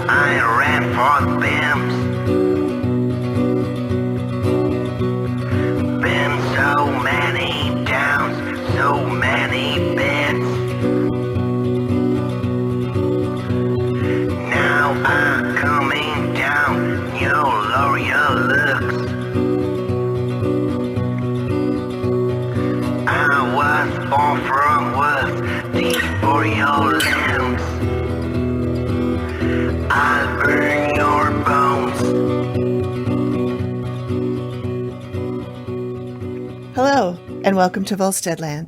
I ran for the bimps. Been so many downs, so many bits. Now I'm coming down, you'll lower your looks. I was born from worth, deep for your limbs. I'll burn your bones. Hello, and welcome to Volsteadland.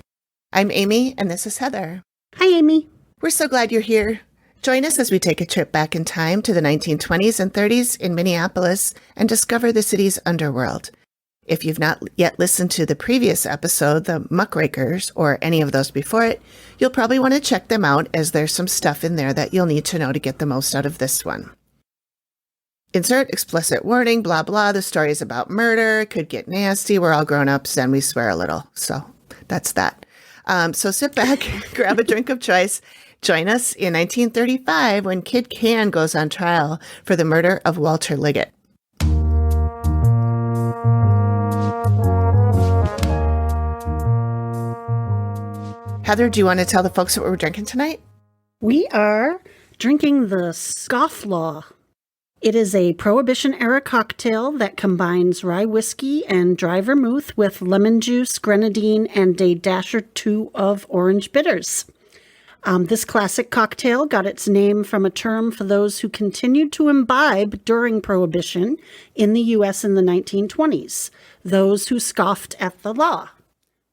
I'm Amy, and this is Heather. Hi, Amy. We're so glad you're here. Join us as we take a trip back in time to the 1920s and 30s in Minneapolis and discover the city's underworld. If you've not yet listened to the previous episode, The Muckrakers, or any of those before it, you'll probably want to check them out as there's some stuff in there that you'll need to know to get the most out of this one. Insert explicit warning, blah, blah. The story is about murder. It could get nasty. We're all grown-ups and we swear a little. So that's that. So sit back, grab a drink of choice. Join us in 1935 when Kid Cann goes on trial for the murder of Walter Liggett. Heather, do you want to tell the folks what we're drinking tonight? We are drinking the Scofflaw. It is a Prohibition-era cocktail that combines rye whiskey and dry vermouth with lemon juice, grenadine, and a dash or two of orange bitters. This classic cocktail got its name from a term for those who continued to imbibe during Prohibition in the U.S. in the 1920s, those who scoffed at the law.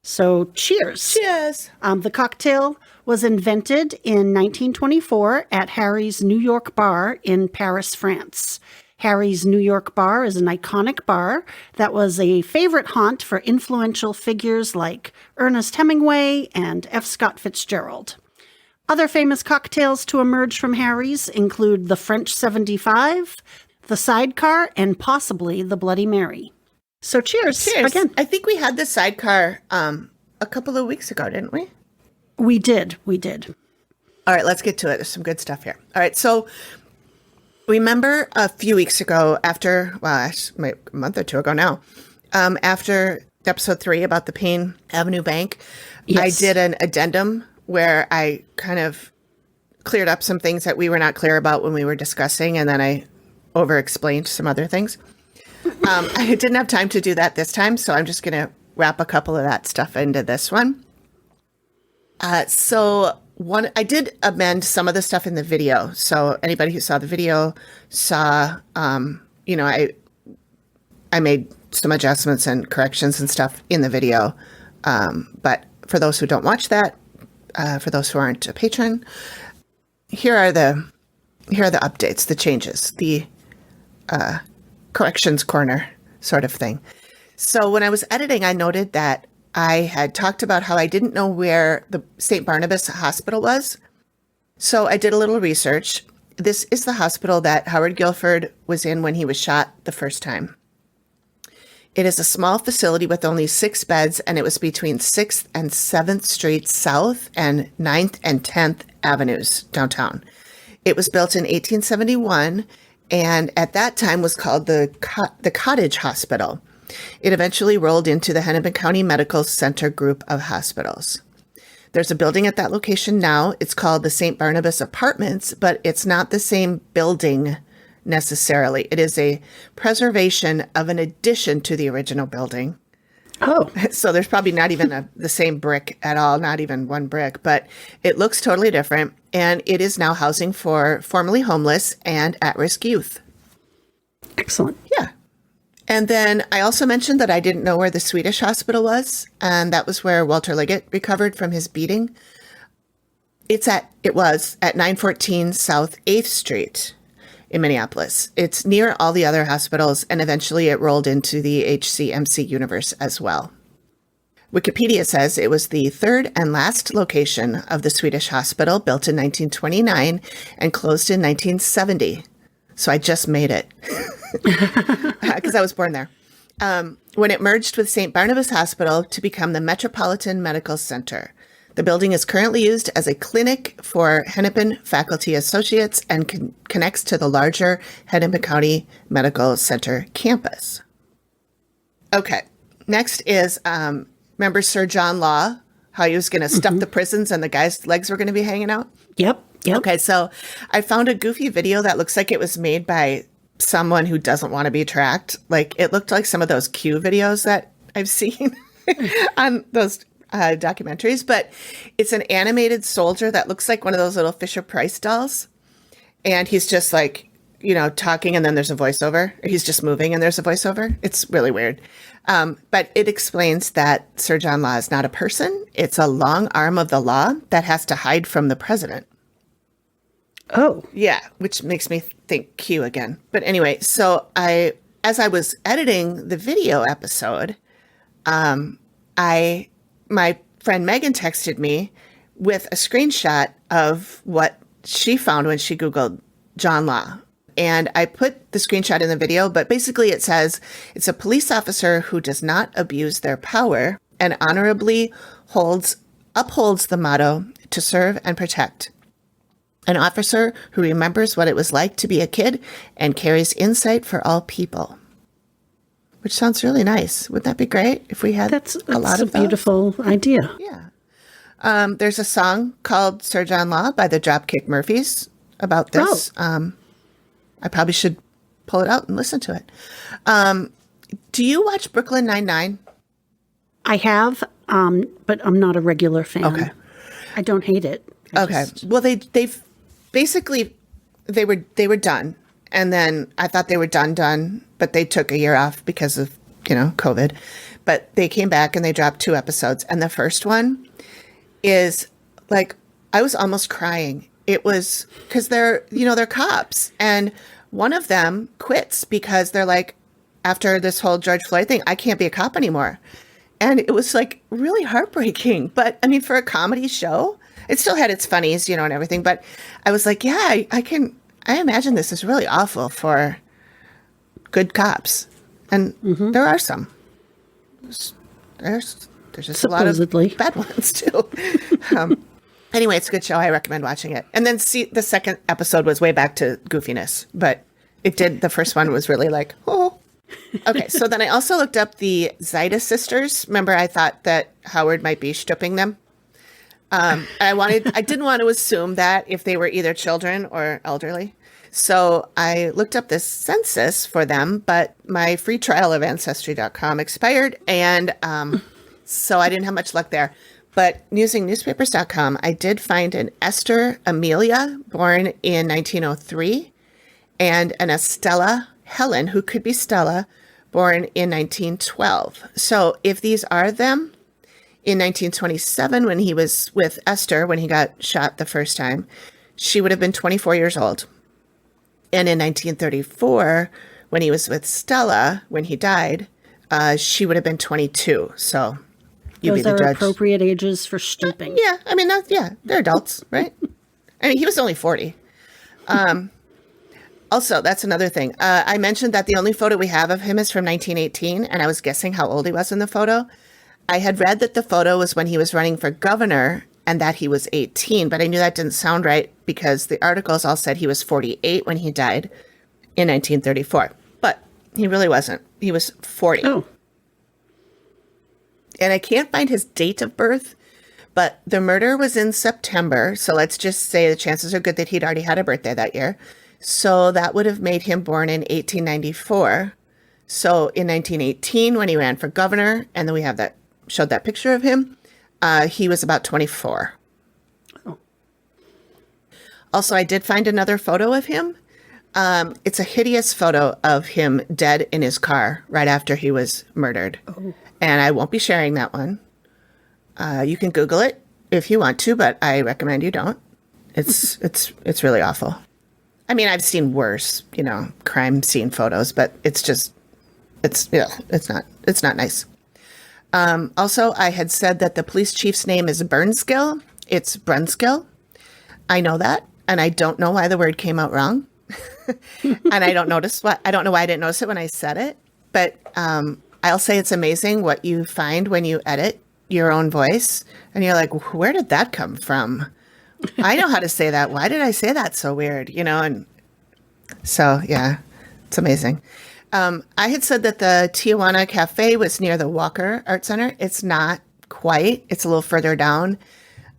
So cheers. Cheers. The cocktail was invented in 1924 at Harry's New York Bar in Paris, France. Harry's New York Bar is an iconic bar that was a favorite haunt for influential figures like Ernest Hemingway and F. Scott Fitzgerald. Other famous cocktails to emerge from Harry's include the French 75, the Sidecar, and possibly the Bloody Mary. So cheers. Again. I think we had the Sidecar a couple of weeks ago, didn't we? We did. All right, let's get to it. There's some good stuff here. All right, so remember a few weeks ago after, a month or two ago now, after episode 3 about the Payne Avenue Bank, yes. I did an addendum where I kind of cleared up some things that we were not clear about when we were discussing, and then I over-explained some other things. I didn't have time to do that this time, so I'm just going to wrap a couple of that stuff into this one. I did amend some of the stuff in the video. So anybody who saw the video saw, I made some adjustments and corrections and stuff in the video. But for those who don't watch that, for those who aren't a patron, here are the updates, the changes, the corrections corner sort of thing. So when I was editing, I noted that I had talked about how I didn't know where the St. Barnabas Hospital was. So I did a little research. This is the hospital that Howard Guilford was in when he was shot the first time. It is a small facility with only 6 beds, and it was between 6th and 7th Street South and 9th and 10th Avenues downtown. It was built in 1871, and at that time was called the Cottage Hospital. It eventually rolled into the Hennepin County Medical Center group of hospitals. There's a building at that location now. It's called the St. Barnabas Apartments, but it's not the same building necessarily. It is a preservation of an addition to the original building. Oh. So there's probably not even the same brick at all, not even one brick, but it looks totally different. And it is now housing for formerly homeless and at-risk youth. Excellent. Yeah. And then I also mentioned that I didn't know where the Swedish hospital was, and that was where Walter Liggett recovered from his beating. It was at 914 South 8th Street in Minneapolis. It's near all the other hospitals, and eventually it rolled into the HCMC universe as well. Wikipedia says it was the third and last location of the Swedish hospital, built in 1929 and closed in 1970. So I just made it because I was born there. When it merged with St. Barnabas Hospital to become the Metropolitan Medical Center. The building is currently used as a clinic for Hennepin faculty associates and connects to the larger Hennepin County Medical Center campus. Okay, next is, remember Sir John Law, how he was going to stuff the prisons and the guy's legs were going to be hanging out? Yep. Okay, so I found a goofy video that looks like it was made by someone who doesn't want to be tracked. Like, it looked like some of those Q videos that I've seen on those documentaries, but it's an animated soldier that looks like one of those little Fisher-Price dolls. And he's just like, you know, talking and then there's a voiceover. Or he's just moving and there's a voiceover. It's really weird. But it explains that Sir John Law is not a person. It's a long arm of the law that has to hide from the president. Oh. Yeah, which makes me think Q again. But anyway, so as I was editing the video episode, my friend Megan texted me with a screenshot of what she found when she Googled John Law. And I put the screenshot in the video, but basically it says it's a police officer who does not abuse their power and honorably upholds the motto to serve and protect. An officer who remembers what it was like to be a kid and carries insight for all people. Which sounds really nice. Wouldn't that be great if we had a lot of those? Beautiful idea. Yeah. There's a song called Sir John Law by the Dropkick Murphys about this. Oh. I probably should pull it out and listen to it. Do you watch Brooklyn Nine-Nine? I have, but I'm not a regular fan. Okay. I don't hate it. Well, they've basically they were done, and then I thought they were done, but they took a year off because of COVID. But they came back and they dropped 2 episodes, and the first one is like I was almost crying. It was because they're cops, and one of them quits because they're like, after this whole George Floyd thing, I can't be a cop anymore. And it was like really heartbreaking. But I mean, for a comedy show, it still had its funnies, and everything. But I was like, yeah, I imagine this is really awful for good cops. And there are some. There's just Supposedly. a lot of bad ones too. Anyway, it's a good show. I recommend watching it. And then the second episode was way back to goofiness, but the first one was really like, oh. Okay, so then I also looked up the Zida sisters. Remember, I thought that Howard might be stripping them. I didn't want to assume that if they were either children or elderly. So I looked up this census for them, but my free trial of Ancestry.com expired, and so I didn't have much luck there. But using newspapers.com, I did find an Esther Amelia, born in 1903, and an Estella Helen, who could be Stella, born in 1912. So if these are them, in 1927, when he was with Esther, when he got shot the first time, she would have been 24 years old. And in 1934, when he was with Stella, when he died, she would have been 22. So you be the Those are judge. appropriate ages for stooping. Yeah, I mean, they're adults, right? I mean, he was only 40. Also, that's another thing. I mentioned that the only photo we have of him is from 1918, and I was guessing how old he was in the photo. I had read that the photo was when he was running for governor and that he was 18, but I knew that didn't sound right because the articles all said he was 48 when he died in 1934. But he really wasn't. He was 40. Oh. And I can't find his date of birth, but the murder was in September. So let's just say the chances are good that he'd already had a birthday that year. So that would have made him born in 1894. So in 1918, when he ran for governor, and then we have showed that picture of him, he was about 24. Oh. Also, I did find another photo of him. It's a hideous photo of him dead in his car right after he was murdered. Oh. And I won't be sharing that one. You can Google it if you want to, but I recommend you don't. It's really awful. I mean, I've seen worse, crime scene photos, but it's not nice. Also, I had said that the police chief's name is Burnskill. It's Brunskill. I know that, and I don't know why the word came out wrong. And I don't know why I didn't notice it when I said it, but I'll say it's amazing what you find when you edit your own voice, and you're like, where did that come from? I know how to say that. Why did I say that so weird? And so, yeah, it's amazing. I had said that the Tijuana Cafe was near the Walker Art Center. It's not quite. It's a little further down.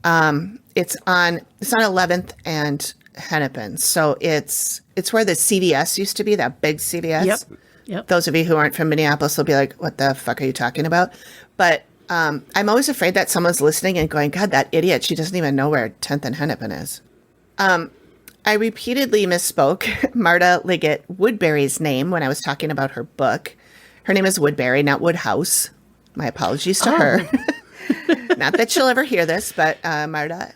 It's on 11th and Hennepin. So it's where the CVS used to be, that big CVS. Yep. Those of you who aren't from Minneapolis will be like, what the fuck are you talking about? But I'm always afraid that someone's listening and going, God, that idiot, she doesn't even know where 10th and Hennepin is. I repeatedly misspoke Marta Liggett Woodbury's name when I was talking about her book. Her name is Woodbury, not Woodhouse. My apologies to her. Not that she'll ever hear this, but Marta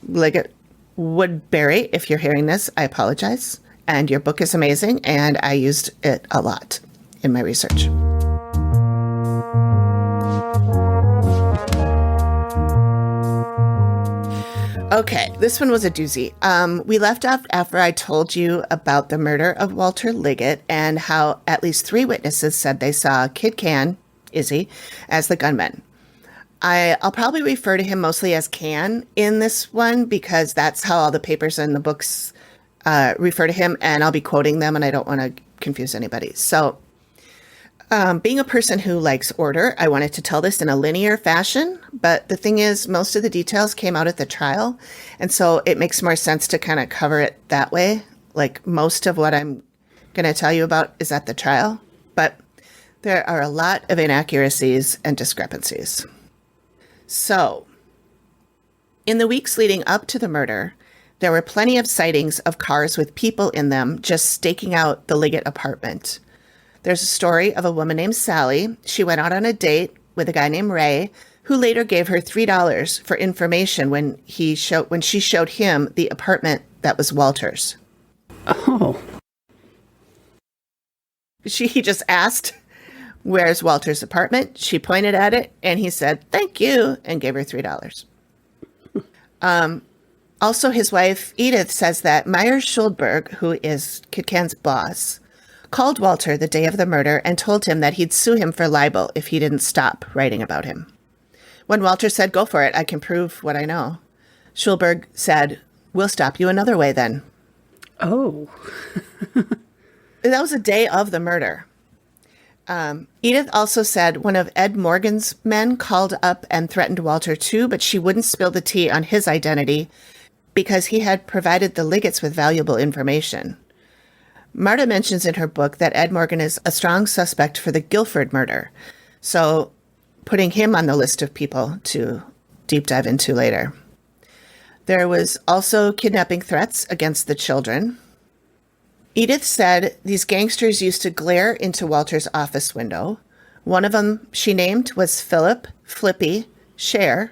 Liggett Woodbury, if you're hearing this, I apologize. And your book is amazing, and I used it a lot in my research. Okay, this one was a doozy. We left off after I told you about the murder of Walter Liggett and how at least 3 witnesses said they saw Kid Cann, Izzy, as the gunman. I'll probably refer to him mostly as Cann in this one because that's how all the papers and the books refer to him, and I'll be quoting them, and I don't want to confuse anybody. So, being a person who likes order, I wanted to tell this in a linear fashion, but the thing is, most of the details came out at the trial, and so it makes more sense to kind of cover it that way. Like, most of what I'm going to tell you about is at the trial, but there are a lot of inaccuracies and discrepancies. So, in the weeks leading up to the murder, there were plenty of sightings of cars with people in them just staking out the Liggett apartment. There's a story of a woman named Sally. She went out on a date with a guy named Ray, who later gave her $3 for information when she showed him the apartment that was Walter's. Oh. He just asked, where's Walter's apartment? She pointed at it, and he said, thank you, and gave her $3. Also, his wife, Edith, says that Meyer Schuldberg, who is Kid Cann's boss, called Walter the day of the murder and told him that he'd sue him for libel if he didn't stop writing about him. When Walter said, go for it, I can prove what I know, Schuldberg said, we'll stop you another way then. Oh. That was the day of the murder. Edith also said one of Ed Morgan's men called up and threatened Walter too, but she wouldn't spill the tea on his identity because he had provided the Liggetts with valuable information. Marta mentions in her book that Ed Morgan is a strong suspect for the Guilford murder, so putting him on the list of people to deep dive into later. There was also kidnapping threats against the children. Edith said these gangsters used to glare into Walter's office window. One of them she named was Philip Flippy Scher.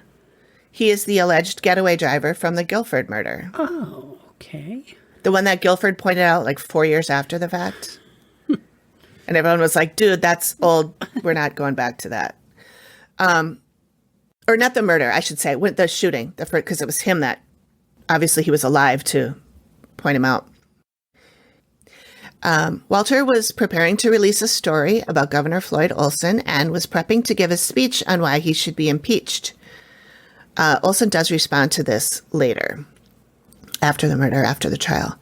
He is the alleged getaway driver from the Guilford murder. Oh, okay. The one that Guilford pointed out like 4 years after the fact. And everyone was like, dude, that's old. We're not going back to that. Or not the murder, I should say, the shooting, because it was him that, obviously he was alive to point him out. Walter was preparing to release a story about Governor Floyd Olson and was prepping to give a speech on why he should be impeached. Olson does respond to this later, after the murder, after the trial.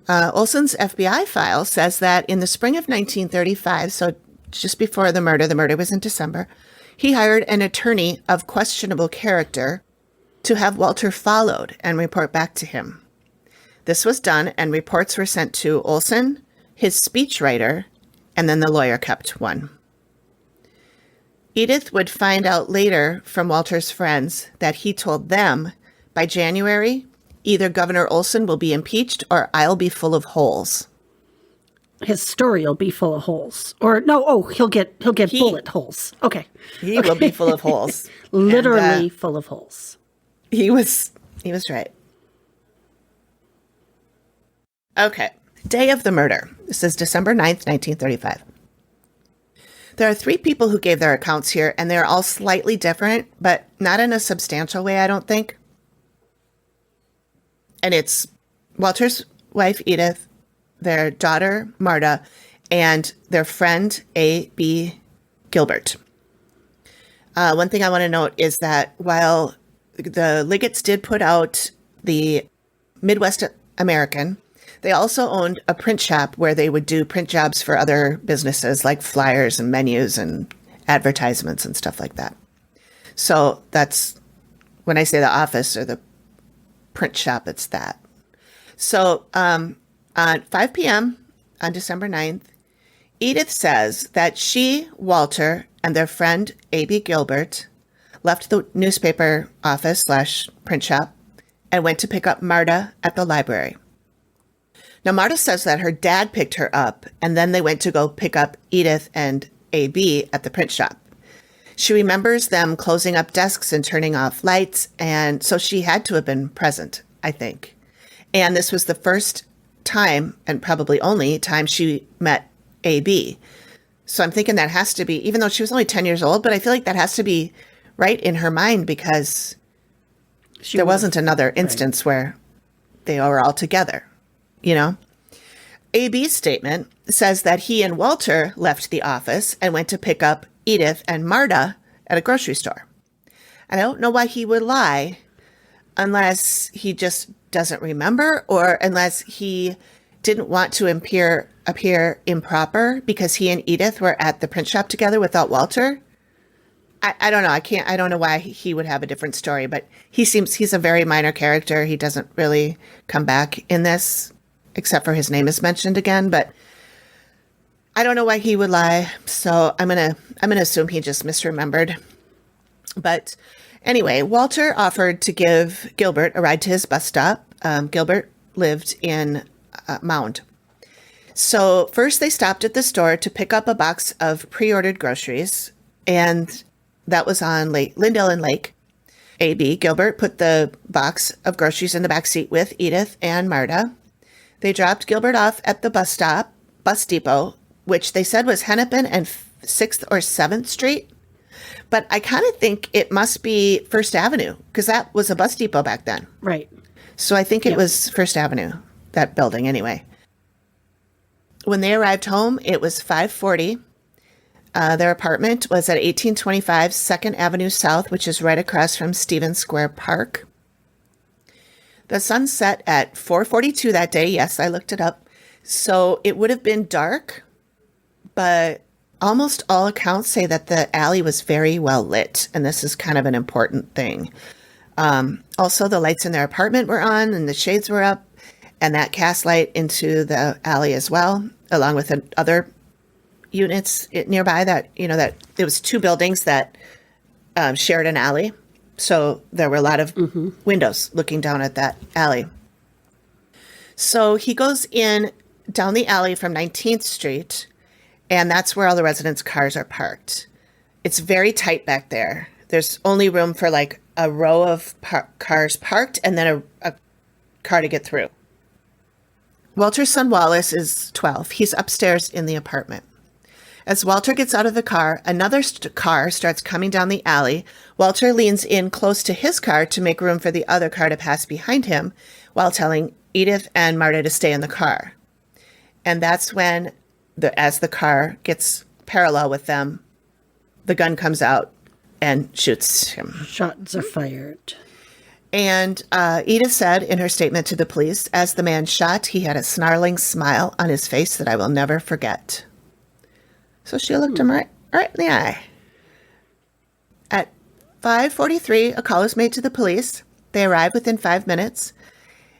Olson's FBI file says that in the spring of 1935, so just before the murder was in December, he hired an attorney of questionable character to have Walter followed and report back to him. This was done, and reports were sent to Olson, his speechwriter, and then the lawyer kept one. Edith would find out later from Walter's friends that he told them, by January, either Governor Olson will be impeached or I'll be full of holes. His story will be full of holes. Or no, he'll get bullet holes. Okay. He will be full of holes. Literally and, full of holes. He was right. Okay. Day of the murder. This is December 9th, 1935. There are 3 people who gave their accounts here, and they're all slightly different, but not in a substantial way, I don't think. And it's Walter's wife, Edith, their daughter, Marta, and their friend, A.B. Gilbert. One thing I want to note is that while the Liggetts did put out the Midwest American, they also owned a print shop where they would do print jobs for other businesses like flyers and menus and advertisements and stuff like that. So that's when I say the office or the print shop, it's that. So at 5 p.m. on December 9th, Edith says that she, Walter, and their friend A.B. Gilbert left the newspaper office / print shop and went to pick up Marta at the library. Now, Marta says that her dad picked her up, and then they went to go pick up Edith and A.B. at the print shop. She remembers them closing up desks and turning off lights, and so she had to have been present, I think. And this was the first time, and probably only time, she met A.B. So I'm thinking that has to be, even though she was only 10 years old, but I feel like that has to be right in her mind because there wasn't another instance where they were all together, you know? A.B.'s statement says that he and Walter left the office and went to pick up Edith and Marta at a grocery store. And I don't know why he would lie unless he just doesn't remember or unless he didn't want to appear improper because he and Edith were at the print shop together without Walter. I don't know. I don't know why he would have a different story, but he's a very minor character. He doesn't really come back in this except for his name is mentioned again, but I don't know why he would lie. So I'm going to assume he just misremembered. But anyway, Walter offered to give Gilbert a ride to his bus stop. Gilbert lived in Mound. So first they stopped at the store to pick up a box of pre-ordered groceries, and that was on Lindell and Lake. A.B. Gilbert put the box of groceries in the back seat with Edith and Marta. They dropped Gilbert off at the bus depot, which they said was Hennepin and 6th or 7th Street. But I kind of think it must be First Avenue because that was a bus depot back then. Right. So I think it was First Avenue, that building anyway. When they arrived home, it was 5:40. Their apartment was at 1825 2nd Avenue South, which is right across from Stevens Square Park. The sun set at 4:42 that day. Yes, I looked it up. So it would have been dark, but almost all accounts say that the alley was very well lit, and this is kind of an important thing. Also, the lights in their apartment were on, and the shades were up, and that cast light into the alley as well, along with other units nearby that there was 2 buildings that shared an alley. So there were a lot of windows looking down at that alley. So he goes in down the alley from 19th Street, and that's where all the residents' cars are parked. It's very tight back there. There's only room for like a row of cars parked and then a car to get through. Walter's son Wallace is 12. He's upstairs in the apartment. As Walter gets out of the car, another car starts coming down the alley. Walter leans in close to his car to make room for the other car to pass behind him while telling Edith and Marta to stay in the car. And that's when, as the car gets parallel with them, the gun comes out and shoots him. Shots are fired. And Edith said in her statement to the police, as the man shot, he had a snarling smile on his face that I will never forget. So she looked him right in the eye. At 5:43, a call was made to the police. They arrived within 5 minutes.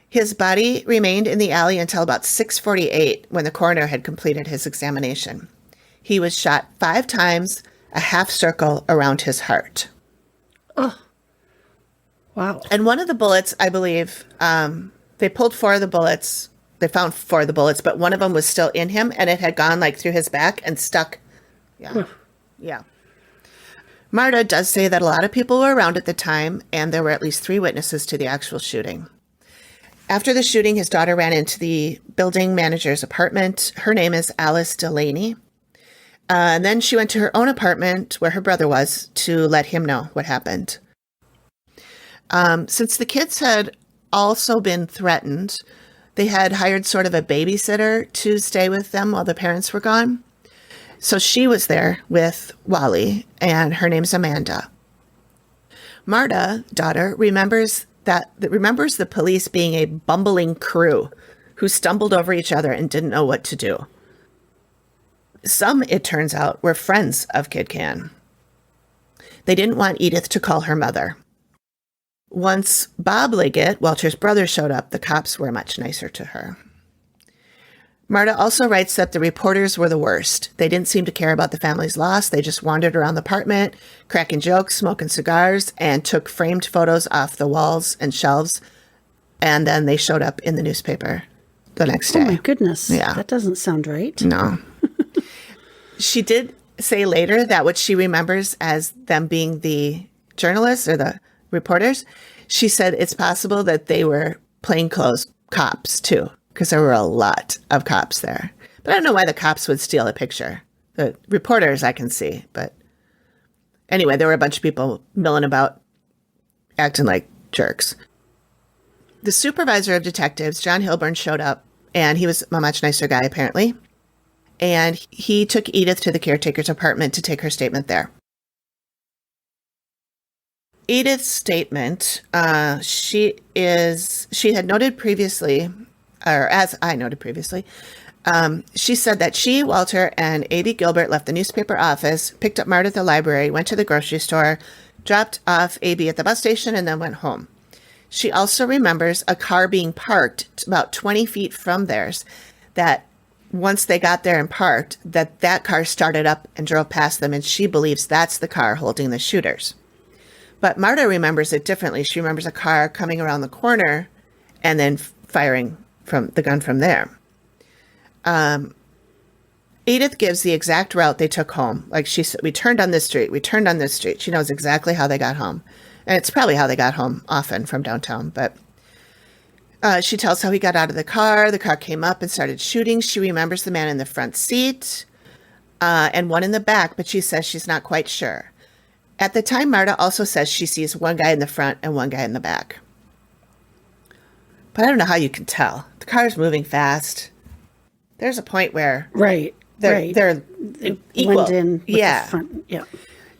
His body remained in the alley until about 6:48 when the coroner had completed his examination. He was shot 5 times, a half circle around his heart. Oh, wow. And one of the bullets, I believe, they pulled 4 of the bullets. They found 4 of the bullets, but one of them was still in him, and it had gone through his back and stuck. Yeah. Yeah. Marta does say that a lot of people were around at the time, and there were at least 3 witnesses to the actual shooting. After the shooting, his daughter ran into the building manager's apartment. Her name is Alice Delaney. And then she went to her own apartment where her brother was to let him know what happened. Since the kids had also been threatened, they had hired sort of a babysitter to stay with them while the parents were gone. So she was there with Wally, and her name's Amanda. Marta, daughter, remembers the police being a bumbling crew who stumbled over each other and didn't know what to do. Some, it turns out, were friends of Kid Cann. They didn't want Edith to call her mother. Once Bob Liggett, Walter's brother, showed up, the cops were much nicer to her. Marta also writes that the reporters were the worst. They didn't seem to care about the family's loss. They just wandered around the apartment, cracking jokes, smoking cigars, and took framed photos off the walls and shelves. And then they showed up in the newspaper the next day. Oh, my goodness. Yeah. That doesn't sound right. No. She did say later that what she remembers as them being the journalists or the reporters, she said it's possible that they were plainclothes cops, too, because there were a lot of cops there. But I don't know why the cops would steal a picture. The reporters I can see. But anyway, there were a bunch of people milling about, acting like jerks. The supervisor of detectives, John Hilburn, showed up, and he was a much nicer guy, apparently. And he took Edith to the caretaker's apartment to take her statement there. Edith's statement, she had noted previously, or as I noted previously, she said that she, Walter, and A.B. Gilbert left the newspaper office, picked up Marta at the library, went to the grocery store, dropped off A.B. at the bus station, and then went home. She also remembers a car being parked about 20 feet from theirs, that once they got there and parked, that car started up and drove past them, and she believes that's the car holding the shooters. But Marta remembers it differently. She remembers a car coming around the corner and then firing from the gun from there. Edith gives the exact route they took home. Like she said, we turned on this street. She knows exactly how they got home. And it's probably how they got home often from downtown. But she tells how he got out of the car. The car came up and started shooting. She remembers the man in the front seat and one in the back, but she says she's not quite sure. At the time, Marta also says she sees one guy in the front and one guy in the back. But I don't know how you can tell. The car's moving fast. There's a point where they're equal. Blend in with the front. Yeah.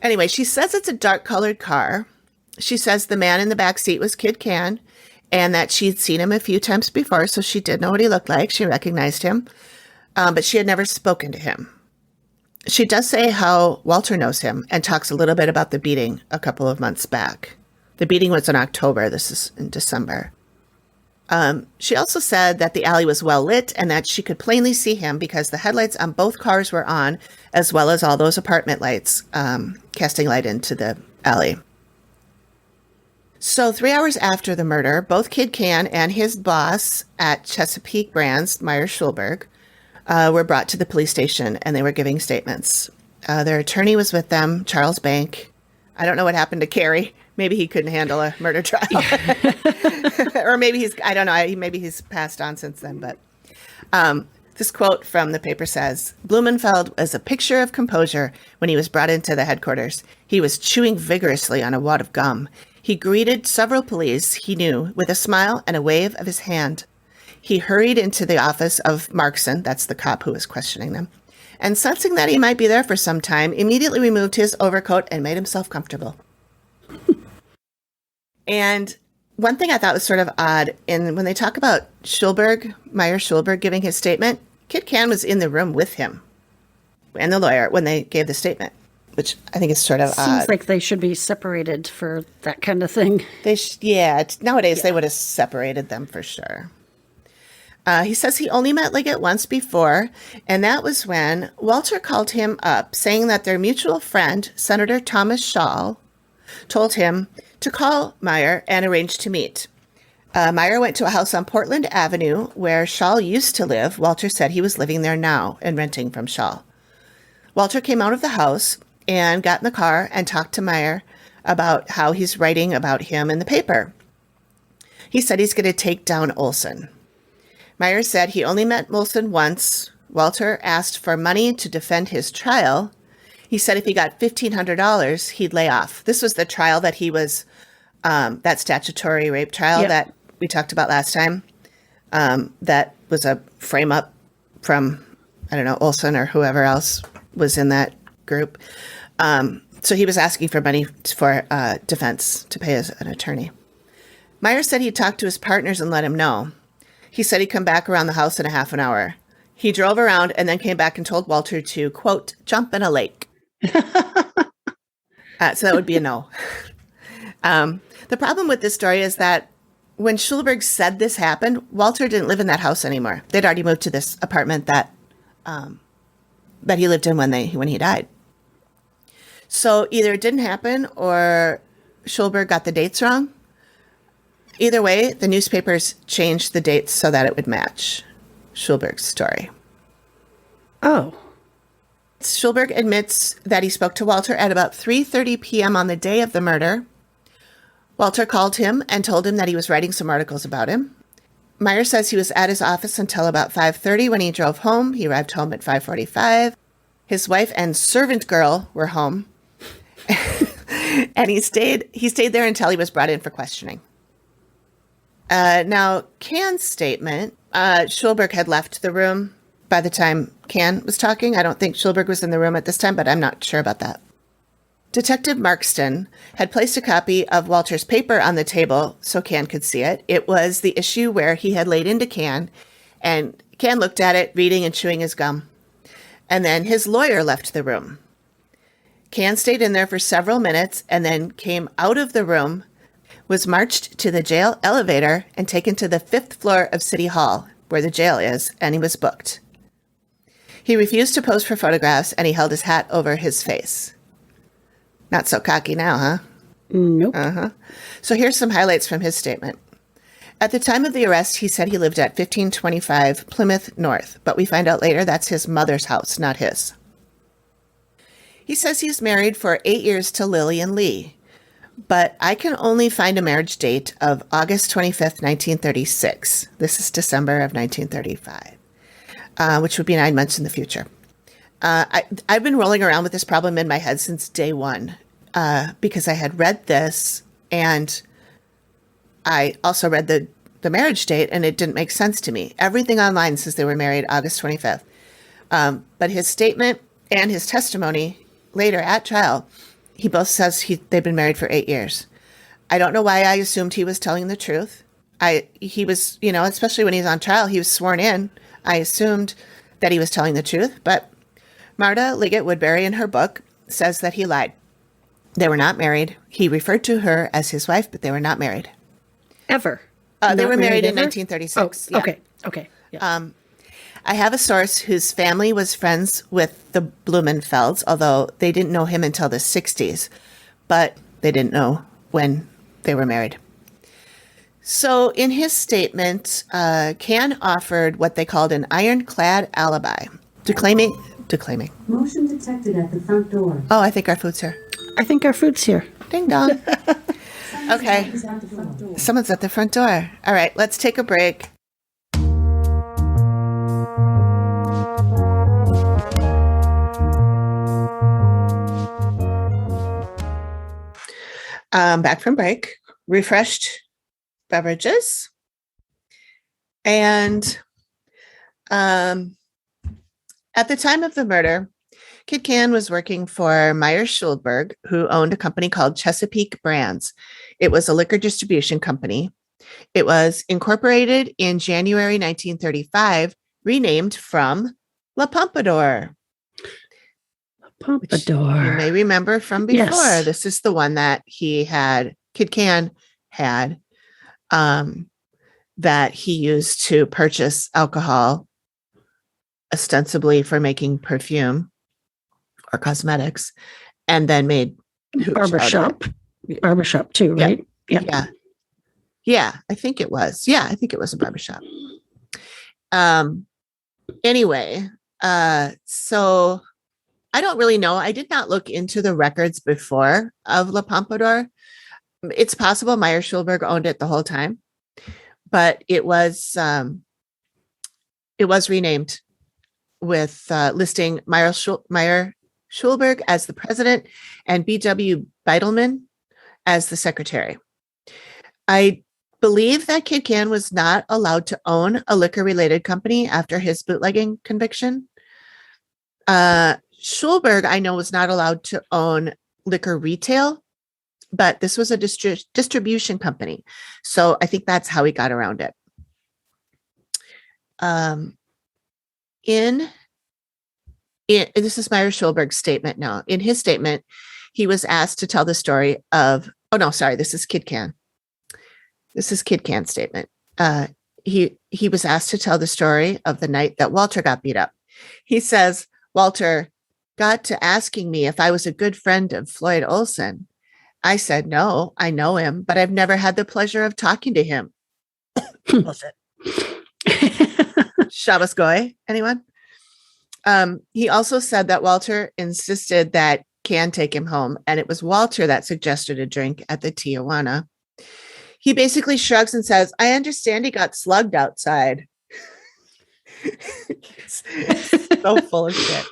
Anyway, she says it's a dark-colored car. She says the man in the back seat was Kid Cann, and that she'd seen him a few times before, so she did know what he looked like. She recognized him, but she had never spoken to him. She does say how Walter knows him and talks a little bit about the beating a couple of months back. The beating was in October. This is in December. She also said that the alley was well lit and that she could plainly see him because the headlights on both cars were on, as well as all those apartment lights casting light into the alley. So 3 hours after the murder, both Kid Cann and his boss at Chesapeake Brands, Meyer Schulberg, were brought to the police station, and they were giving statements. Their attorney was with them, Charles Bank. I don't know what happened to Carrie. Maybe he couldn't handle a murder trial. Or maybe I don't know, maybe he's passed on since then. But this quote from the paper says, Blumenfeld was a picture of composure when he was brought into the headquarters. He was chewing vigorously on a wad of gum. He greeted several police he knew with a smile and a wave of his hand. He hurried into the office of Markson, that's the cop who was questioning them, and sensing that he might be there for some time, immediately removed his overcoat and made himself comfortable. And one thing I thought was sort of odd, when they talk about Meyer Schulberg giving his statement, Kid Cann was in the room with him and the lawyer when they gave the statement, which I think is sort of odd. Seems like they should be separated for that kind of thing. Nowadays they would have separated them for sure. He says he only met Liggett once before, and that was when Walter called him up, saying that their mutual friend, Senator Thomas Schall, told him to call Meyer and arrange to meet. Meyer went to a house on Portland Avenue where Schall used to live. Walter said he was living there now and renting from Schall. Walter came out of the house and got in the car and talked to Meyer about how he's writing about him in the paper. He said he's going to take down Olson. Meyer said he only met Olson once. Walter asked for money to defend his trial. He said if he got $1,500, he'd lay off. This was the trial that he was, that statutory rape trial that we talked about last time. That was a frame up from, I don't know, Olson or whoever else was in that group. So he was asking for money for defense to pay an attorney. Myers said he talked to his partners and let him know. He said he'd come back around the house in a half an hour. He drove around and then came back and told Walter to, quote, jump in a lake. So that would be a no. The problem with this story is that when Schulberg said this happened, Walter didn't live in that house anymore. They'd already moved to this apartment that he lived in when he died. So either it didn't happen or Schulberg got the dates wrong. Either way, the newspapers changed the dates so that it would match Schulberg's story. Oh. Schulberg admits that he spoke to Walter at about 3:30 p.m. on the day of the murder. Walter called him and told him that he was writing some articles about him. Myers says he was at his office until about 5:30 when he drove home. He arrived home at 5:45. His wife and servant girl were home. And he stayed there until he was brought in for questioning. Now, Cann's statement, Schulberg had left the room by the time Cann was talking. I don't think Schulberg was in the room at this time, but I'm not sure about that. Detective Markston had placed a copy of Walter's paper on the table so Cann could see it. It was the issue where he had laid into Cann, and Cann looked at it, reading and chewing his gum. And then his lawyer left the room. Cann stayed in there for several minutes and then came out of the room, was marched to the jail elevator and taken to the 5th floor of City Hall, where the jail is, and he was booked. He refused to pose for photographs, and he held his hat over his face. Not so cocky now, huh? Nope. So here's some highlights from his statement. At the time of the arrest, he said he lived at 1525 Plymouth North, but we find out later that's his mother's house, not his. He says he's married for 8 years to Lillian Lee, but I can only find a marriage date of August 25th, 1936. This is December of 1935, which would be 9 months in the future. I've been rolling around with this problem in my head since day one, because I had read this and I also read the marriage date and it didn't make sense to me. Everything online says they were married August 25th. But his statement and his testimony later at trial, he both says they've been married for 8 years. I don't know why I assumed he was telling the truth. He was, especially when he's on trial, he was sworn in. I assumed that he was telling the truth, but Marta Liggett Woodbury in her book says that he lied. They were not married. He referred to her as his wife, but they were not married. Ever? They were married in ever? 1936. Oh, yeah. Okay. Yeah. I have a source whose family was friends with the Blumenfelds, although they didn't know him until the 60s, but they didn't know when they were married. So in his statement, Cann offered what they called an ironclad alibi, declaiming. Motion detected at the front door. Oh, I think our food's here. I think our food's here. Ding dong. Okay. Is at the front door. Someone's at the front door. All right, let's take a break. Back from break, refreshed beverages. And at the time of the murder, Kid Cann was working for Myers Schulberg, who owned a company called Chesapeake Brands. It was a liquor distribution company. It was incorporated in January 1935, renamed from La Pompadour. Pompadour. You may remember from before. Yes. This is the one that Kid Cann had, that he used to purchase alcohol, ostensibly for making perfume or cosmetics, and then made barbershop too, right? Yeah, I think it was. Yeah, I think it was a barbershop. Anyway, so I don't really know. I did not look into the records before of La Pompadour. It's possible Myers Schulberg owned it the whole time, but it was renamed with listing Meyer Schulberg as the president and B.W. Beitelman as the secretary. I believe that Kid Cann was not allowed to own a liquor-related company after his bootlegging conviction. Schulberg, I know, was not allowed to own liquor retail, but this was a distribution company. So I think that's how he got around it. This is Meyer Schulberg's statement now. In his statement, he was asked to tell the story of, this is Kid Cann. This is Kid Cann's statement. He was asked to tell the story of the night that Walter got beat up. He says, Walter got to asking me if I was a good friend of Floyd Olson. I said, no, I know him, but I've never had the pleasure of talking to him. Bullshit. Shabbos Goy, anyone? He also said that Walter insisted that Cann take him home, and it was Walter that suggested a drink at the Tijuana. He basically shrugs and says, I understand he got slugged outside. It's so full of shit.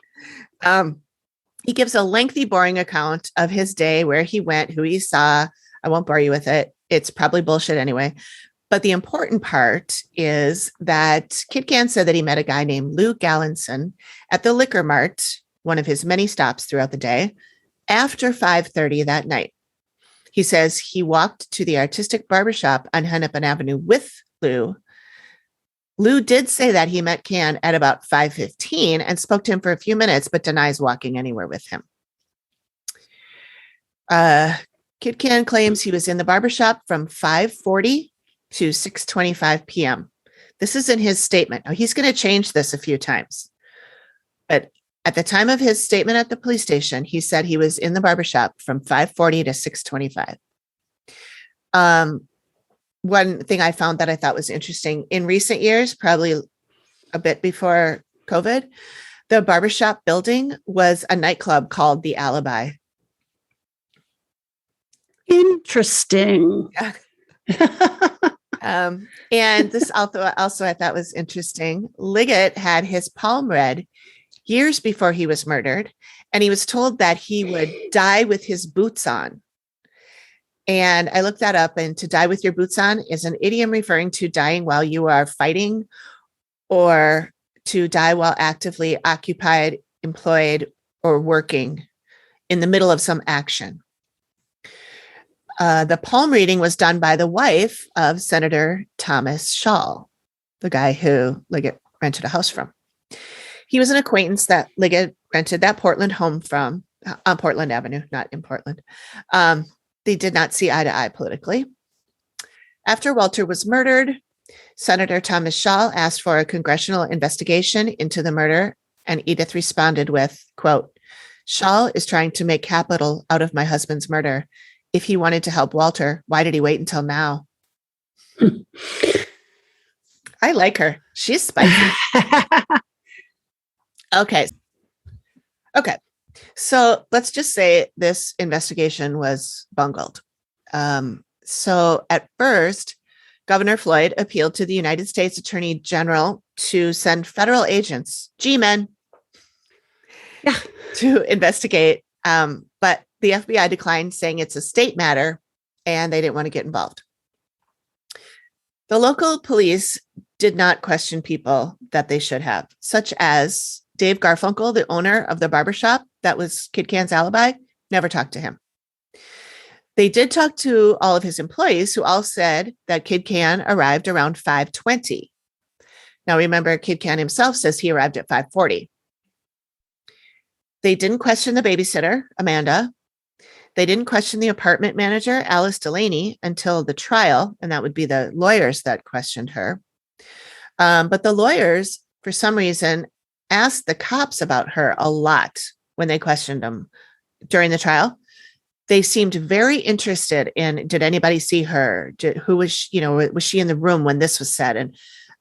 He gives a lengthy, boring account of his day, where he went, who he saw. I won't bore you with it. It's probably bullshit anyway. But the important part is that Kid Cann said that he met a guy named Lou Gallinson at the Liquor Mart, one of his many stops throughout the day, after 5:30 that night. He says he walked to the artistic barbershop on Hennepin Avenue with Lou. Lou did say that he met Cann at about 5:15 and spoke to him for a few minutes, but denies walking anywhere with him. Kid Cann claims he was in the barbershop from 5:40 to 6:25 p.m. This is in his statement. Now, he's going to change this a few times. But at the time of his statement at the police station, he said he was in the barbershop from 5:40 to 6:25. One thing I found that I thought was interesting, in recent years, probably a bit before COVID, the barbershop building was a nightclub called The Alibi. Interesting. Yeah. And this also I thought was interesting. Liggett had his palm read years before he was murdered, and he was told that he would die with his boots on. And I looked that up, and to die with your boots on is an idiom referring to dying while you are fighting, or to die while actively occupied, employed, or working in the middle of some action. The palm reading was done by the wife of Senator Thomas Shaw, the guy who Liggett rented a house from. He was an acquaintance that Liggett rented that Portland home from, on Portland Avenue, not in Portland. They did not see eye to eye politically. After Walter was murdered, Senator Thomas Shaw asked for a congressional investigation into the murder, and Edith responded with, quote, Shaw is trying to make capital out of my husband's murder. If he wanted to help Walter, why did he wait until now? I like her. She's spicy. Okay. So let's just say this investigation was bungled. So at first, Governor Floyd appealed to the United States Attorney General to send federal agents, G-men, to investigate. But the FBI declined, saying it's a state matter and they didn't want to get involved. The local police did not question people that they should have, such as Dave Garfunkel, the owner of the barbershop that was Kid Cann's alibi, never talked to him. They did talk to all of his employees, who all said that Kid Cann arrived around 5:20. Now, remember, Kid Cann himself says he arrived at 5:40. They didn't question the babysitter, Amanda. They didn't question the apartment manager, Alice Delaney, until the trial, and that would be the lawyers that questioned her. But the lawyers, for some reason, asked the cops about her a lot when they questioned them during the trial. They seemed very interested in, did anybody see her? Who was she, was she in the room when this was said? And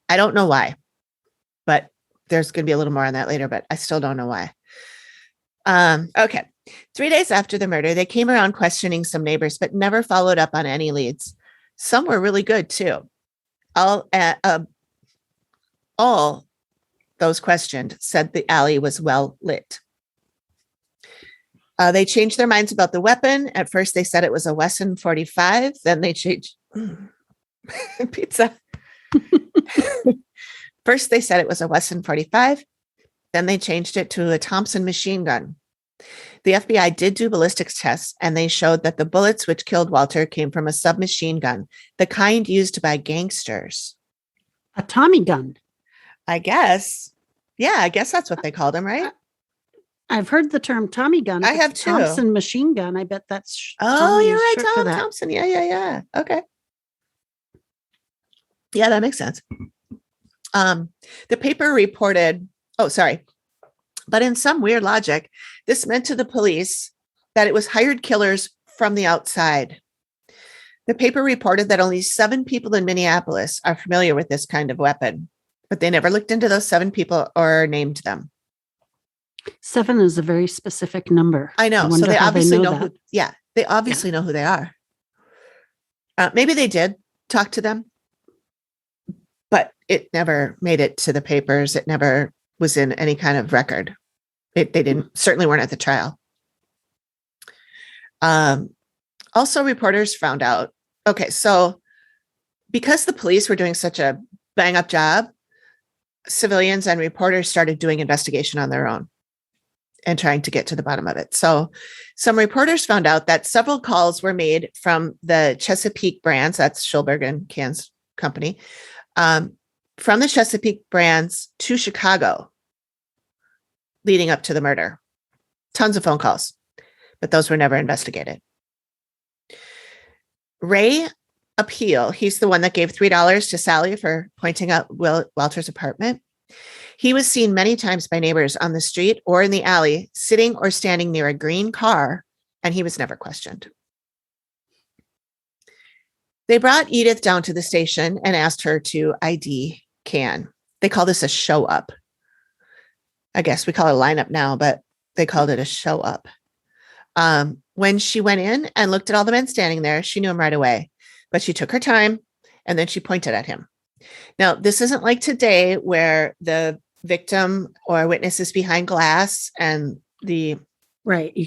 I don't know why, but there's going to be a little more on that later, but I still don't know why. Okay. 3 days after the murder, they came around questioning some neighbors, but never followed up on any leads. Some were really good too. All those questioned said the alley was well lit. They changed their minds about the weapon. At first, they said it was a Wesson 45. Then they changed pizza. First, they said it was a Wesson 45. Then they changed it to a Thompson machine gun. The FBI did do ballistics tests, and they showed that the bullets which killed Walter came from a submachine gun, the kind used by gangsters. A Tommy gun. I guess. Yeah, I guess that's what they called them, right? I've heard the term Tommy gun. I If it's have a too. Thompson machine gun. I bet that's Oh, Tommy you're is right, short for Tom that. Thompson. Yeah. Okay. Yeah, that makes sense. The paper reported, but in some weird logic, this meant to the police that it was hired killers from the outside. The paper reported that only 7 people in Minneapolis are familiar with this kind of weapon, but they never looked into those 7 people or named them. 7 is a very specific number. I know. I wonder So they how obviously know know that. they obviously know who they are. Maybe they did talk to them, but it never made it to the papers. It never was in any kind of record. They certainly weren't at the trial. Also, reporters found out, so because the police were doing such a bang up job, civilians and reporters started doing investigation on their own and trying to get to the bottom of it. So some reporters found out that several calls were made from the Chesapeake brands, that's Schulberg and Cann's company, from the Chesapeake brands to Chicago leading up to the murder. Tons of phone calls, but those were never investigated. Ray Appeal, he's the one that gave $3 to Sally for pointing out Walter's apartment. He was seen many times by neighbors on the street or in the alley, sitting or standing near a green car, and he was never questioned. They brought Edith down to the station and asked her to ID Cann. They call this a show up. I guess we call it a lineup now, but they called it a show up. When she went in and looked at all the men standing there, she knew him right away, but she took her time and then she pointed at him. Now, this isn't like today where the victim or witness is behind glass and the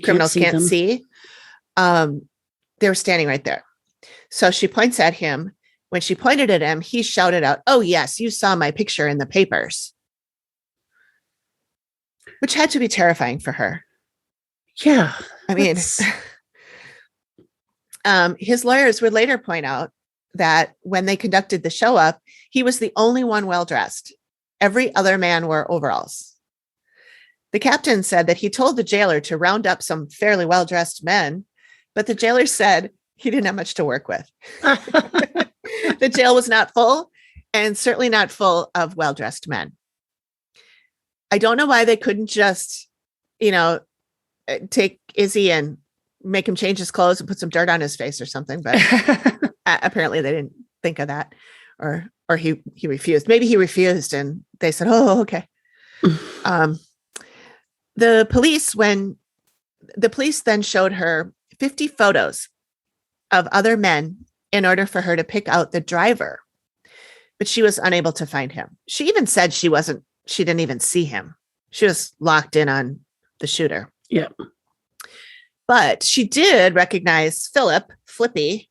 criminals can't see. They were standing right there. So she points at him. When she pointed at him, he shouted out, "Oh, yes, you saw my picture in the papers," which had to be terrifying for her. Yeah. I mean, his lawyers would later point out that when they conducted the show up, he was the only one well-dressed. Every other man wore overalls. The captain said that he told the jailer to round up some fairly well-dressed men, but the jailer said he didn't have much to work with. The jail was not full, and certainly not full of well-dressed men. I don't know why they couldn't just, take Izzy and make him change his clothes and put some dirt on his face or something, but apparently they didn't think of that, or he refused. Maybe he refused and they said, "Oh, okay." The police then showed her 50 photos of other men in order for her to pick out the driver, but she was unable to find him. She even said she didn't even see him. She was locked in on the shooter. Yeah. But she did recognize Flippy,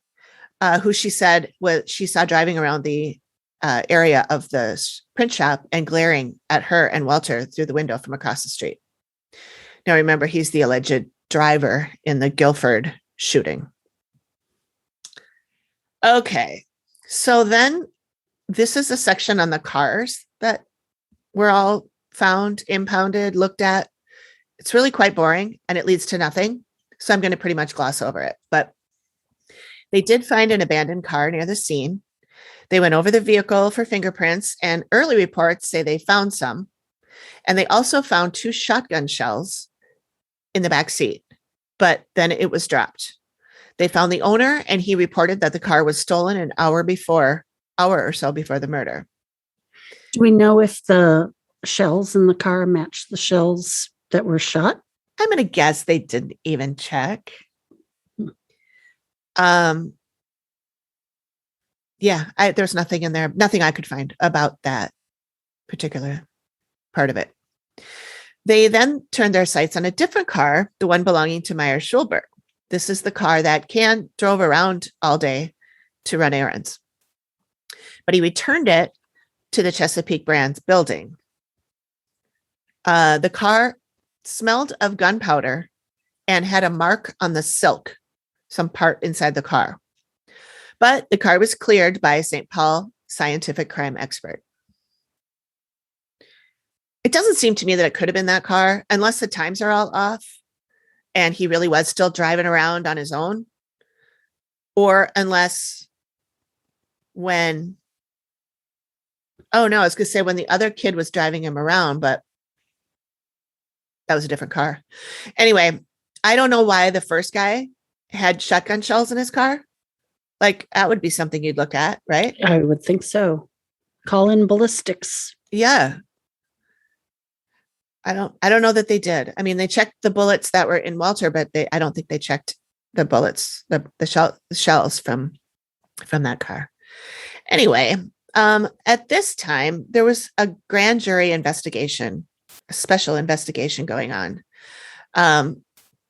who she said she saw driving around the area of the print shop and glaring at her and Walter through the window from across the street. Now, remember, he's the alleged driver in the Guilford shooting. Okay, so then this is a section on the cars that were all found, impounded, looked at. It's really quite boring and it leads to nothing. So I'm going to pretty much gloss over it. But they did find an abandoned car near the scene. They went over the vehicle for fingerprints, and early reports say they found some. And they also found 2 shotgun shells in the back seat, but then it was dropped. They found the owner, and he reported that the car was stolen an hour or so before the murder. Do we know if the shells in the car match the shells that were shot? I'm going to guess they didn't even check. There's nothing in there, nothing I could find about that particular part of it. They then turned their sights on a different car, the one belonging to Meyer Schulberg. This is the car that Cann drove around all day to run errands. But he returned it to the Chesapeake Brands building. The car smelled of gunpowder and had a mark on the silk, some part inside the car. But the car was cleared by a St. Paul scientific crime expert. It doesn't seem to me that it could have been that car, unless the times are all off and he really was still driving around on his own. Or unless when, oh no, I was going to say when the other kid was driving him around, but that was a different car. Anyway, I don't know why the first guy had shotgun shells in his car. Like, that would be something you'd look at, right? I would think so. Call in ballistics. Yeah. I don't know that they did. I mean, they checked the bullets that were in Walter, but I don't think they checked the bullets, the shells from that car. Anyway, at this time, there was a grand jury investigation, a special investigation going on.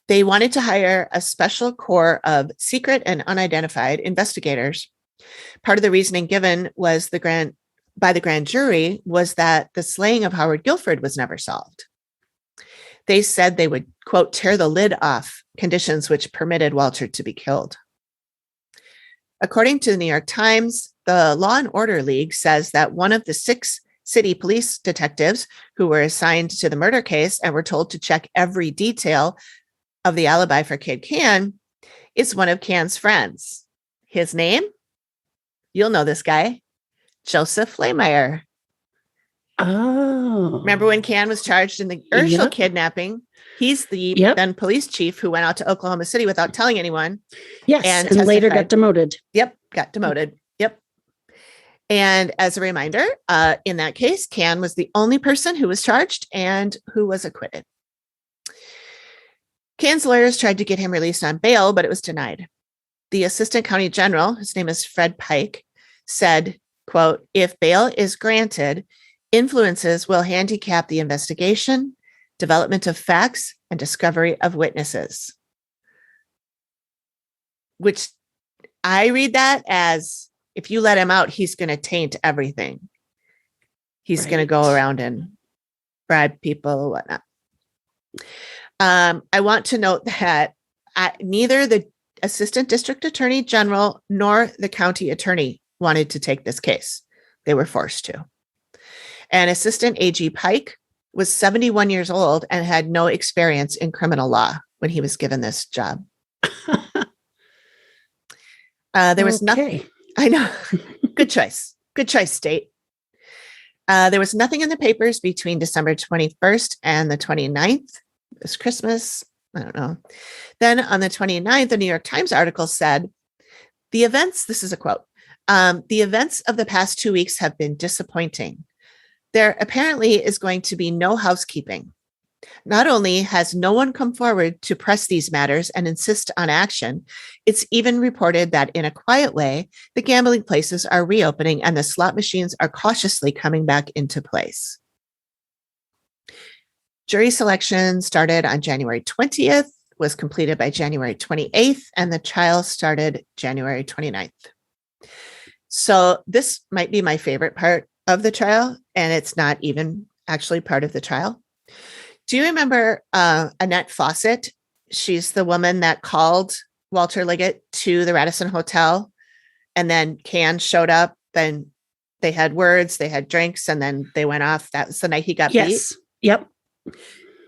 They wanted to hire a special corps of secret and unidentified investigators. Part of the reasoning given was by the grand jury was that the slaying of Howard Guilford was never solved. They said they would, quote, tear the lid off conditions which permitted Walter to be killed. According to the New York Times, the Law and Order League says that one of the 6 city police detectives who were assigned to the murder case and were told to check every detail of the alibi for Kid Cann is one of Cann's friends. His name? You'll know this guy, Joseph Laymeyer. Oh. Remember when Cann was charged in the Urschel kidnapping? He's the then police chief who went out to Oklahoma City without telling anyone. Yes, and later got demoted. Yep, got demoted. Yep. And as a reminder, in that case, Cann was the only person who was charged and who was acquitted. Cann's lawyers tried to get him released on bail, but it was denied. The assistant county general, his name is Fred Pike, said, quote, if bail is granted, influences will handicap the investigation, development of facts, and discovery of witnesses. Which I read that as if you let him out, he's going to taint everything. He's going to go around and bribe people or whatnot. I want to note that neither the assistant district attorney general nor the county attorney wanted to take this case. They were forced to. And Assistant AG Pike was 71 years old and had no experience in criminal law when he was given this job. There was nothing. I know. Good choice. Good choice, state. There was nothing in the papers between December 21st and the 29th. It was Christmas. I don't know. Then on the 29th, the New York Times article said, the events, this is a quote, the events of the past 2 weeks have been disappointing. There apparently is going to be no housekeeping. Not only has no one come forward to press these matters and insist on action, it's even reported that in a quiet way, the gambling places are reopening and the slot machines are cautiously coming back into place. Jury selection started on January 20th, was completed by January 28th, and the trial started January 29th. So this might be my favorite part of the trial, and it's not even actually part of the trial. Do you remember Annette Fawcett? She's the woman that called Walter Liggett to the Radisson Hotel, and then Cann showed up. Then they had words, they had drinks, and then they went off. That was the night he got beat. Yep.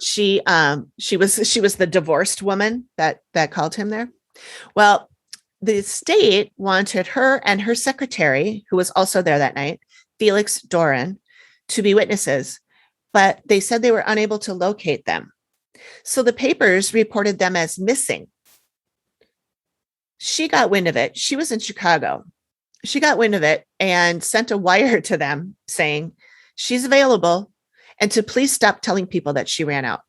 She was the divorced woman that called him there. Well, the state wanted her and her secretary, who was also there that night, Felix Doran, to be witnesses, but they said they were unable to locate them. So the papers reported them as missing. She got wind of it. She was in Chicago. She got wind of it and sent a wire to them saying she's available and to please stop telling people that she ran out.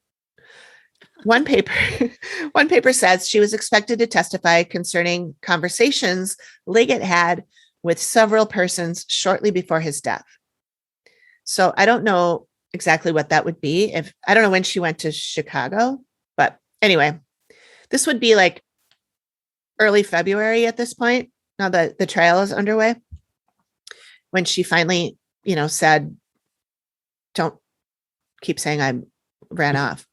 One paper says she was expected to testify concerning conversations Liggett had with several persons shortly before his death. So I don't know exactly what that would be. I don't know when she went to Chicago, but anyway, this would be like early February at this point. Now that the trial is underway, when she finally, said, don't keep saying I ran off.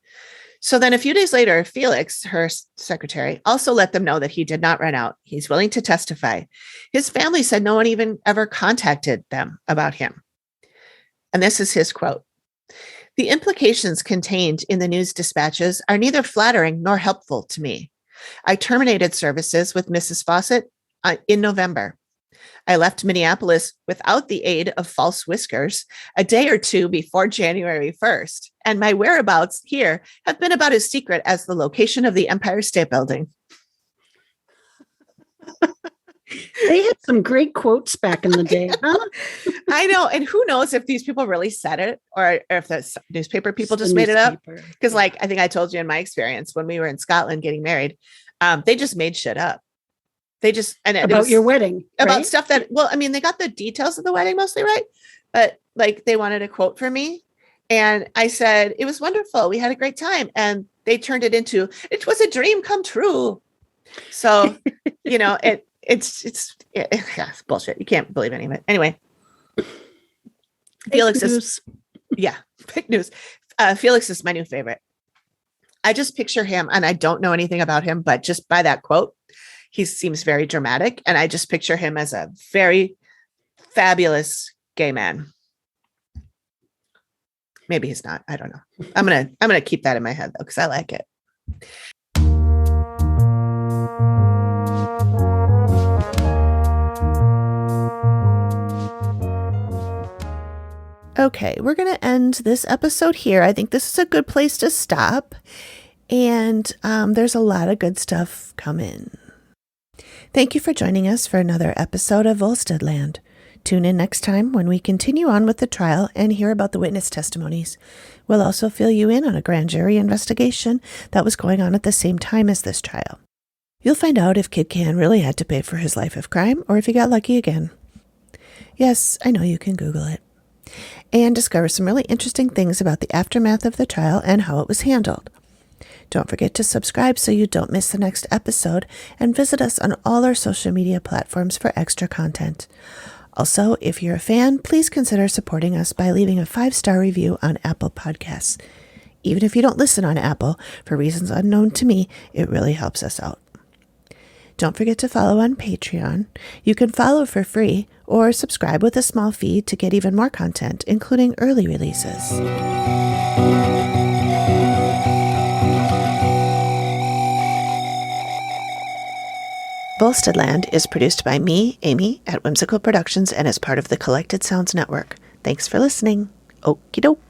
So then a few days later, Felix, her secretary, also let them know that he did not run out. He's willing to testify. His family said no one even ever contacted them about him. And this is his quote. The implications contained in the news dispatches are neither flattering nor helpful to me. I terminated services with Mrs. Fawcett in November. I left Minneapolis without the aid of false whiskers a day or two before January 1st, and my whereabouts here have been about as secret as the location of the Empire State Building. They had some great quotes back in the day, huh? I know. And who knows if these people really said it or if the newspaper people just made it up. Because like, I think I told you in my experience when we were in Scotland getting married, they just made shit up. They just, and about your wedding, about right? stuff that, well, I mean, they got the details of the wedding mostly right. But like they wanted a quote from me. And I said, it was wonderful. We had a great time. And they turned it into, it was a dream come true. So, you know, it's bullshit. You can't believe any of it. Anyway, Felix is, yeah, fake news. Felix is my new favorite. I just picture him, and I don't know anything about him, but just by that quote, he seems very dramatic, and I just picture him as a very fabulous gay man. Maybe he's not. I don't know. I'm gonna keep that in my head though, because I like it. Okay, we're going to end this episode here. I think this is a good place to stop. And there's a lot of good stuff coming. Thank you for joining us for another episode of Volsteadland. Tune in next time when we continue on with the trial and hear about the witness testimonies. We'll also fill you in on a grand jury investigation that was going on at the same time as this trial. You'll find out if Kid Cann really had to pay for his life of crime or if he got lucky again. Yes, I know you can Google it. And discover some really interesting things about the aftermath of the trial and how it was handled. Don't forget to subscribe so you don't miss the next episode, and visit us on all our social media platforms for extra content. Also, if you're a fan, please consider supporting us by leaving a 5-star review on Apple Podcasts. Even if you don't listen on Apple, for reasons unknown to me, it really helps us out. Don't forget to follow on Patreon. You can follow for free or subscribe with a small fee to get even more content, including early releases. Volsteadland is produced by me, Amy, at Whimsical Productions and is part of the Collected Sounds Network. Thanks for listening. Okie doke.